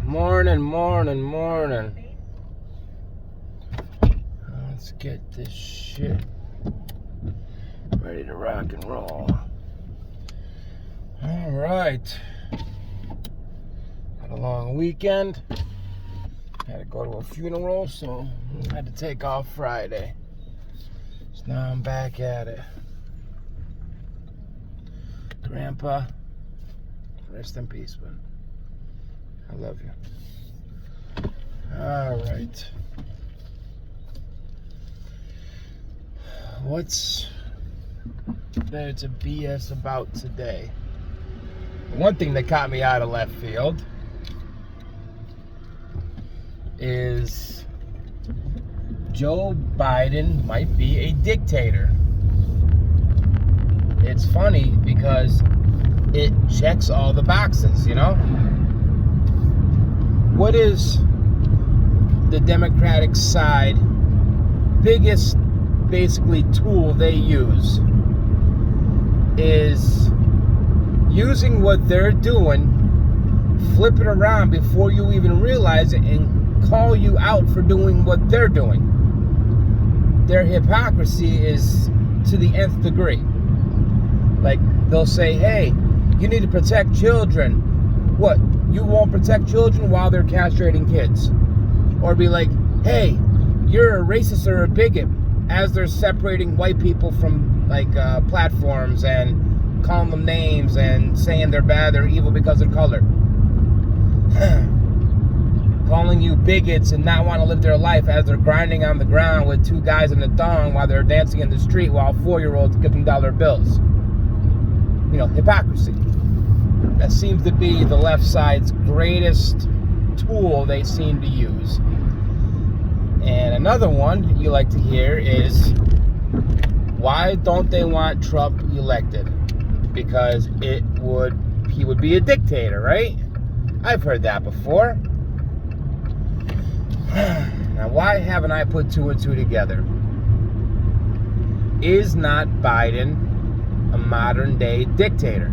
Morning. Let's get this shit ready to rock and roll. All right. Had a long weekend. Had to go to a funeral, so I had to take off Friday. So now I'm back at it. Grandpa, rest in peace, man. I love you. All right. What's there to BS about today? One thing that caught me out of left field is Joe Biden might be a dictator. It's funny because it checks all the boxes, you know? What is the Democratic side biggest basically tool they use is using what they're doing, flip it around before you even realize it, and call you out for doing what they're doing. Their hypocrisy is to the nth degree. Like, they'll say, hey, you need to protect children. What? You won't protect children while they're castrating kids? Or be like, hey, you're a racist or a bigot, as they're separating white people from like platforms and calling them names and saying they're bad, they're evil because of color. Calling you bigots and not want to live their life as they're grinding on the ground with two guys in the thong while they're dancing in the street while 4-year-olds give them dollar bills. You know, hypocrisy. That seems to be the left side's greatest tool they seem to use. And another one you like to hear is, why don't they want Trump elected? Because he would be a dictator, right? I've heard that before. Now, why haven't I put two and two together? Is not Biden a modern day dictator?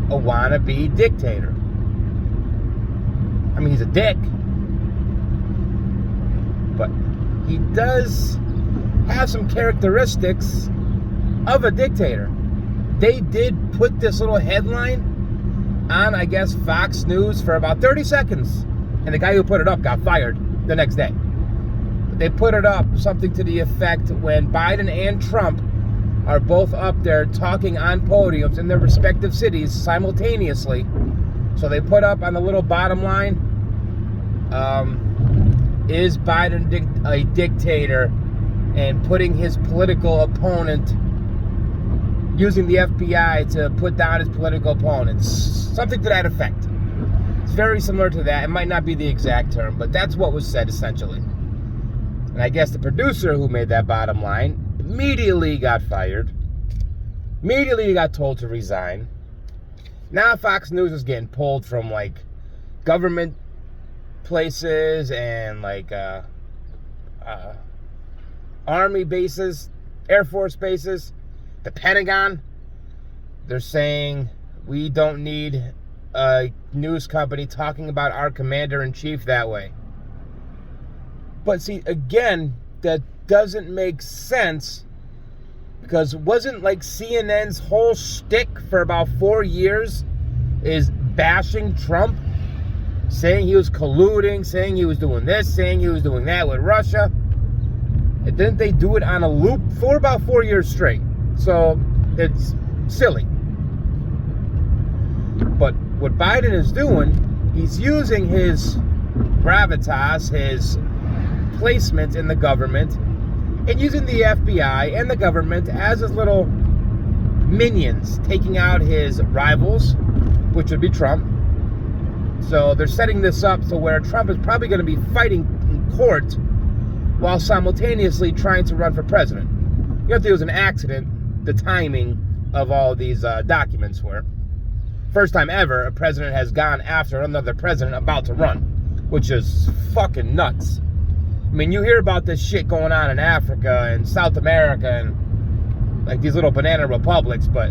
A wannabe dictator? I mean, he's a dick. But he does have some characteristics of a dictator. They did put this little headline on, I guess, Fox News for about 30 seconds. And the guy who put it up got fired the next day. They put it up something to the effect when Biden and Trump are both up there talking on podiums in their respective cities simultaneously. So they put up on the little bottom line, is Biden a dictator, and putting his political opponent, using the FBI to put down his political opponents. Something to that effect. It's very similar to that. It might not be the exact term, but that's what was said essentially. And I guess the producer who made that bottom line immediately got fired. Immediately got told to resign. Now Fox News is getting pulled from like government places and like army bases, Air Force bases, the Pentagon. They're saying we don't need a news company talking about our commander-in-chief that way. But see, again, that doesn't make sense, because wasn't like CNN's whole shtick for about 4 years is bashing Trump, saying he was colluding, saying he was doing this, saying he was doing that with Russia? And didn't they do it on a loop for about 4 years straight? So it's silly. But what Biden is doing, he's using his gravitas, his placement in the government, and using the FBI and the government as his little minions, taking out his rivals, which would be Trump. So they're setting this up to where Trump is probably going to be fighting in court while simultaneously trying to run for president. You know, if there was an accident, the timing of all these documents were. First time ever a president has gone after another president about to run, which is fucking nuts. I mean, you hear about this shit going on in Africa and South America and like these little banana republics, but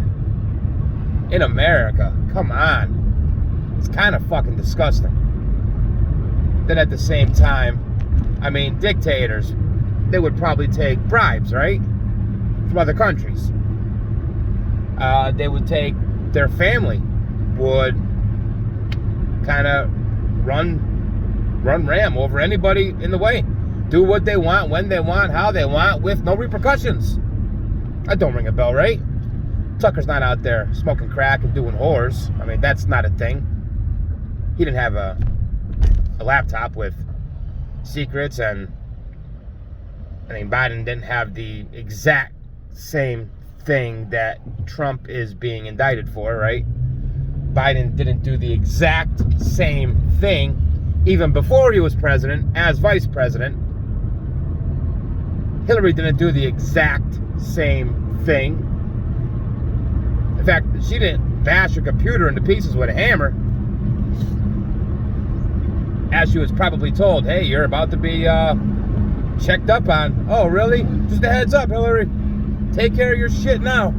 in America, come on. It's kind of fucking disgusting. Then at the same time, I mean, dictators, they would probably take bribes, right? From other countries. They would take, their family would kind of run ram over anybody in the way. Do what they want, when they want, how they want, with no repercussions. That don't ring a bell, right? Tucker's not out there smoking crack and doing whores. I mean, that's not a thing. He didn't have a laptop with secrets, and I mean, Biden didn't have the exact same thing that Trump is being indicted for, right? Biden didn't do the exact same thing even before he was president as vice president. Hillary didn't do the exact same thing. In fact, she didn't bash her computer into pieces with a hammer. As she was probably told, hey, you're about to be checked up on. Oh, really? Just a heads up, Hillary. Take care of your shit now.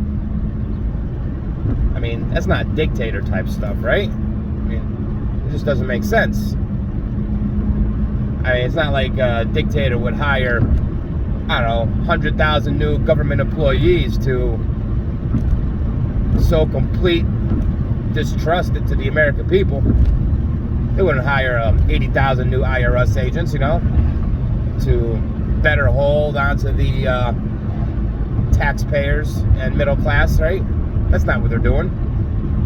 I mean, that's not dictator type stuff, right? I mean, it just doesn't make sense. I mean, it's not like a dictator would hire, I don't know, 100,000 new government employees to sow complete distrust into the American people. They wouldn't hire 80,000 new IRS agents, you know, to better hold onto the taxpayers and middle class, right? That's not what they're doing.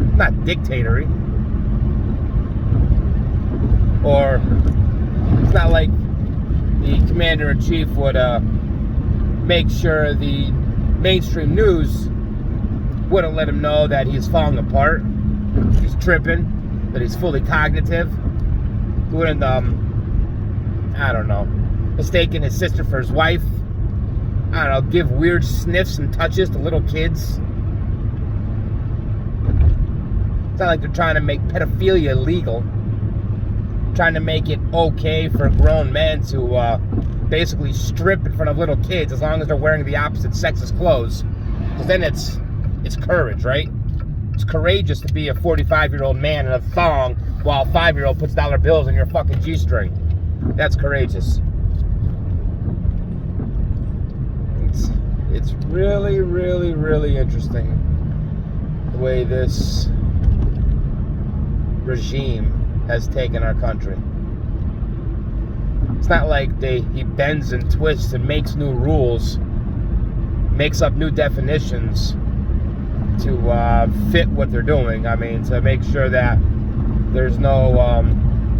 It's not dictatory. Or it's not like the commander-in-chief would make sure the mainstream news wouldn't let him know that he's falling apart, he's tripping, that he's fully cognitive. He wouldn't, I don't know, mistaking his sister for his wife. I don't know, give weird sniffs and touches to little kids. It's not like they're trying to make pedophilia legal. Trying to make it okay for grown men to basically strip in front of little kids as long as they're wearing the opposite sex's clothes. Because then it's courage, right? It's courageous to be a 45-year-old man in a thong while a 5-year-old puts dollar bills in your fucking G-string. That's courageous. It's really, really, really interesting the way this regime has taken our country. It's not like he bends and twists and makes new rules, makes up new definitions to fit what they're doing. I mean, to make sure that there's no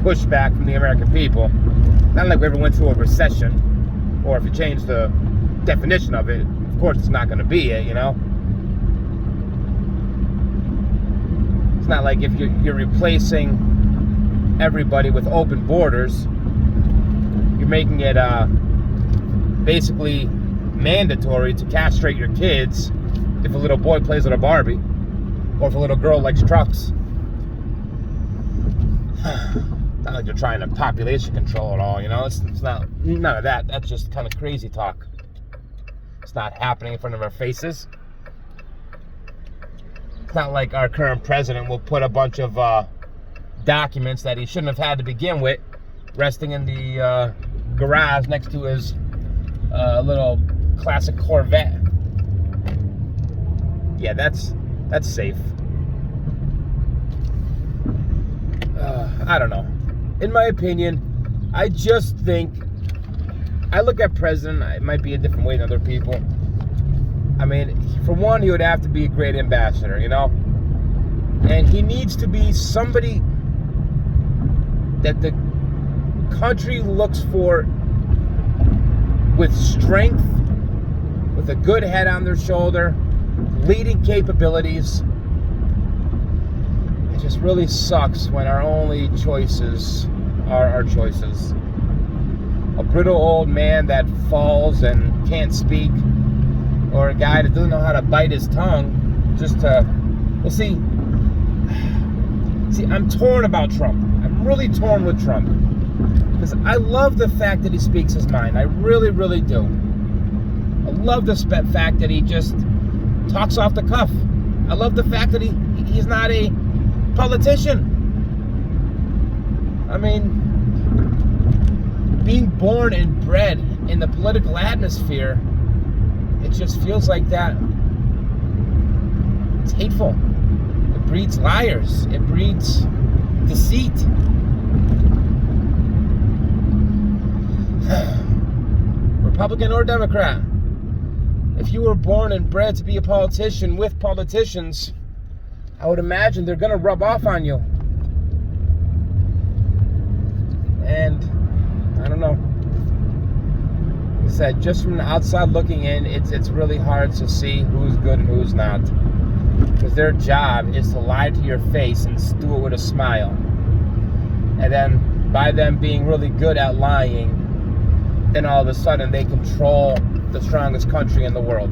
pushback from the American people. Not like we ever went through a recession, or if you change the definition of it, of course it's not going to be it, you know? It's not like if you're replacing everybody with open borders, you're making it basically mandatory to castrate your kids if a little boy plays with a Barbie, or if a little girl likes trucks. It's not like they're trying to population control it all, you know? It's not, none of that. That's just kind of crazy talk. It's not happening in front of our faces. It's not like our current president will put a bunch of documents that he shouldn't have had to begin with resting in the garage next to his little classic Corvette. Yeah, that's safe. I don't know. In my opinion, I just think, I look at president, it might be a different way than other people. I mean, for one, he would have to be a great ambassador, you know? And he needs to be somebody that the country looks for with strength, with a good head on their shoulder, leading capabilities. It just really sucks when our only choices are our choices. A brittle old man that falls and can't speak, or a guy that doesn't know how to bite his tongue just to, well, see, I'm torn about Trump. I'm really torn with Trump. Because I love the fact that he speaks his mind. I really, really do. I love the fact that he just talks off the cuff. I love the fact that he's not a politician. I mean, being born and bred in the political atmosphere, it just feels like that. It's hateful. It breeds liars. It breeds deceit. Republican or Democrat, if you were born and bred to be a politician with politicians, I would imagine they're going to rub off on you. And I don't know. Like I said, just from the outside looking in, it's really hard to see who's good and who's not. Because their job is to lie to your face and do it with a smile. And then by them being really good at lying, then all of a sudden they control the strongest country in the world.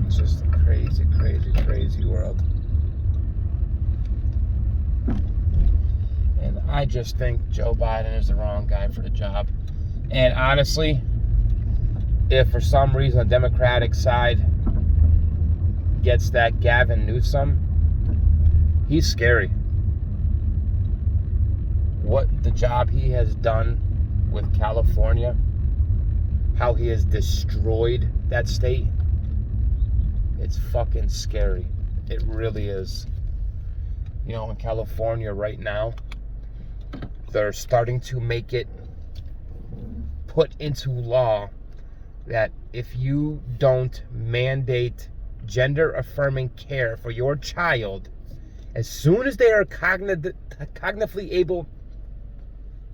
It's just a crazy, crazy, crazy world. And I just think Joe Biden is the wrong guy for the job. And honestly, if for some reason the Democratic side gets that Gavin Newsom, he's scary. What the job he has done with California, how he has destroyed that state, it's fucking scary. It really is. You know, in California right now, they're starting to make it put into law that if you don't mandate gender-affirming care for your child, as soon as they are cognitively able,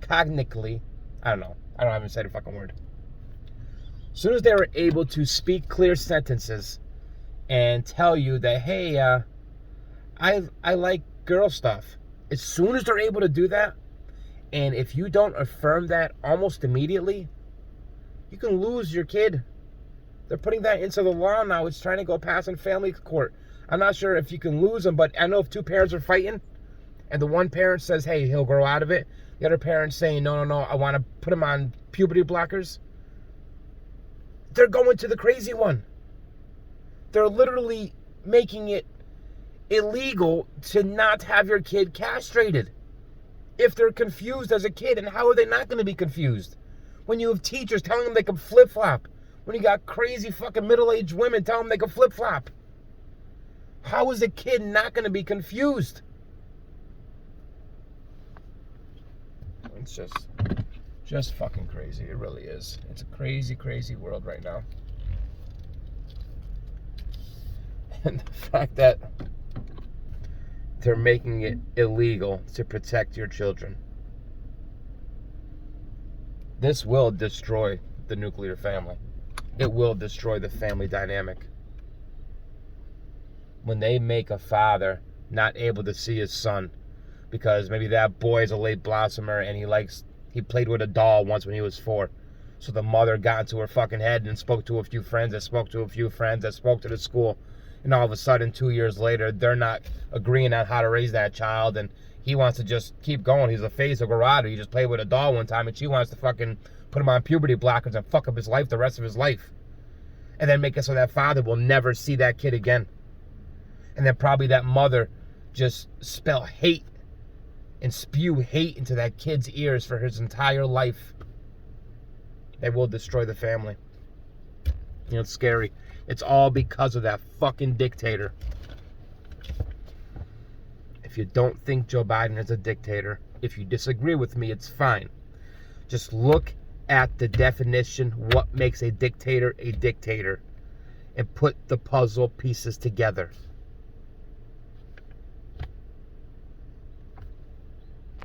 I don't know, I don't even say the fucking word. As soon as they are able to speak clear sentences and tell you that, hey, I like girl stuff. As soon as they're able to do that, and if you don't affirm that almost immediately, you can lose your kid. They're putting that into the law now. It's trying to go past in family court. I'm not sure if you can lose them, but I know if two parents are fighting, and the one parent says, hey, he'll grow out of it, the other parent's saying, no, I want to put him on puberty blockers, they're going to the crazy one. They're literally making it illegal to not have your kid castrated if they're confused as a kid. And how are they not going to be confused when you have teachers telling them they can flip-flop, when you got crazy fucking middle-aged women telling them they can flip-flop? How is a kid not going to be confused? It's just fucking crazy. It really is. It's a crazy, crazy world right now. And the fact that they're making it illegal to protect your children. This will destroy the nuclear family. It will destroy the family dynamic. When they make a father not able to see his son because maybe that boy is a late blossomer and he played with a doll once when he was 4. So the mother got into her fucking head and spoke to a few friends that spoke to a few friends that spoke to the school. And all of a sudden, 2 years later, they're not agreeing on how to raise that child. And he wants to just keep going. He's a face of garage. He just played with a doll one time and she wants to fucking put him on puberty blockers and fuck up his life the rest of his life. And then make it so that father will never see that kid again. And then probably that mother just spell hate and spew hate into that kid's ears for his entire life. They will destroy the family. You know, it's scary. It's all because of that fucking dictator. If you don't think Joe Biden is a dictator, if you disagree with me, it's fine. Just look at the definition, what makes a dictator, and put the puzzle pieces together.